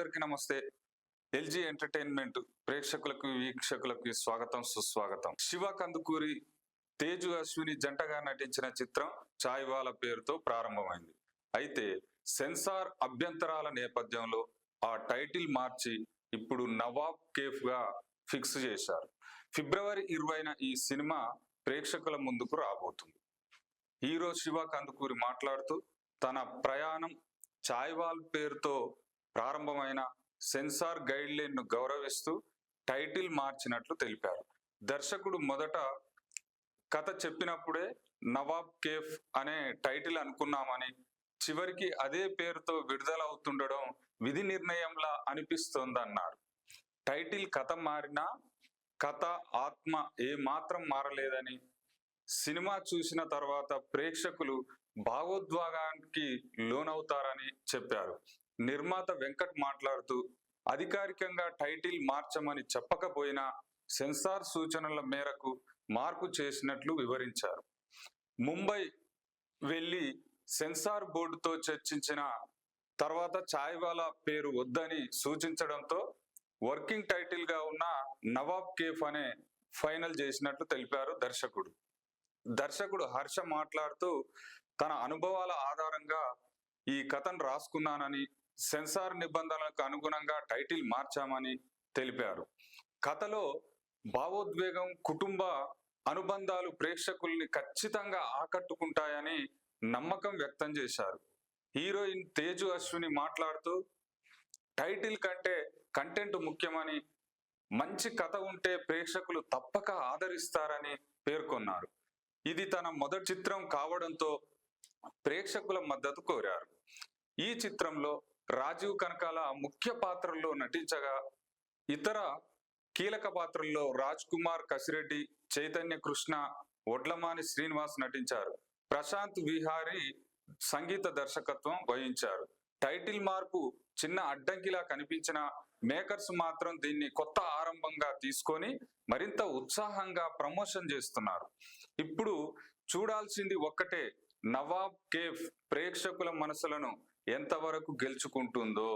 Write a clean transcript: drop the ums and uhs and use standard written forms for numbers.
అందరికీ నమస్తే. LG entertainment ప్రేక్షకులకు వీక్షకులకు స్వాగతం సుస్వాగతం. శివ కందుకూరి, తేజు అశ్విని జంటగా నటించిన చిత్రం చాయ్వాలా పేరుతో ప్రారంభమైంది. అయితే సెన్సార్ అభ్యంతరాల నేపథ్యంలో ఆ టైటిల్ మార్చి ఇప్పుడు నవాబ్ కేఫ్ గా ఫిక్స్ చేశారు. ఫిబ్రవరి 20న ఈ సినిమా ప్రేక్షకుల ముందుకు రాబోతుంది. హీరో శివ కందుకూరి మాట్లాడుతూ తన ప్రయాణం చాయ్వాల్ పేరుతో ప్రారంభమైన సెన్సార్ గైడ్ లైన్ ను గౌరవిస్తూ టైటిల్ మార్చినట్లు తెలిపారు. దర్శకుడు మొదట కథ చెప్పినప్పుడే నవాబ్ కేఫ్ అనే టైటిల్ అనుకున్నామని, చివరికి అదే పేరుతో విడుదలవుతుండడం విధి నిర్ణయంలా అనిపిస్తోందన్నారు. టైటిల్ కథ మారినా కథ ఆత్మ ఏ మాత్రం మారలేదని, సినిమా చూసిన తర్వాత ప్రేక్షకులు భావోద్వేగానికి లోనవుతారని చెప్పారు. నిర్మాత వెంకట్ మాట్లాడుతూ అధికారికంగా టైటిల్ మార్చమని చెప్పకపోయినా సెన్సార్ సూచనల మేరకు మార్పు చేసినట్లు వివరించారు. ముంబై వెళ్లి సెన్సార్ బోర్డుతో చర్చించిన తర్వాత చాయ్వాలా పేరు వద్దని సూచించడంతో వర్కింగ్ టైటిల్ గా ఉన్న నవాబ్ కేఫ్ అనే ఫైనల్ చేసినట్లు తెలిపారు దర్శకుడు హర్ష మాట్లాడుతూ తన అనుభవాల ఆధారంగా ఈ కథను రాసుకున్నానని, సెన్సార్ నిబంధనలకు అనుగుణంగా టైటిల్ మార్చామని తెలిపారు. కథలో భావోద్వేగం, కుటుంబ అనుబంధాలు ప్రేక్షకుల్ని ఖచ్చితంగా ఆకట్టుకుంటాయని నమ్మకం వ్యక్తం చేశారు. హీరోయిన్ తేజు అశ్విని మాట్లాడుతూ టైటిల్ కంటే కంటెంట్ ముఖ్యమని, మంచి కథ ఉంటే ప్రేక్షకులు తప్పక ఆదరిస్తారని పేర్కొన్నారు. ఇది తన మొదటి చిత్రం కావడంతో ప్రేక్షకుల మద్దతు కోరారు. ఈ చిత్రంలో రాజీవ్ కనకాల ముఖ్య పాత్రల్లో నటించగా ఇతర కీలక పాత్రల్లో రాజ్ కుమార్ కసిరెడ్డి, చైతన్య కృష్ణ, ఒడ్లమాని శ్రీనివాస్ నటించారు. ప్రశాంత్ విహారీ సంగీత దర్శకత్వం వహించారు. టైటిల్ మార్పు చిన్న అడ్డంకిలా కనిపించిన మేకర్స్ మాత్రం దీన్ని కొత్త ఆరంభంగా తీసుకొని మరింత ఉత్సాహంగా ప్రమోషన్ చేస్తున్నారు. ఇప్పుడు చూడాల్సింది ఒక్కటే, నవాబ్ కేఫ్ ప్రేక్షకుల మనసులను ఎంతవరకు గెలుచుకుంటుందో.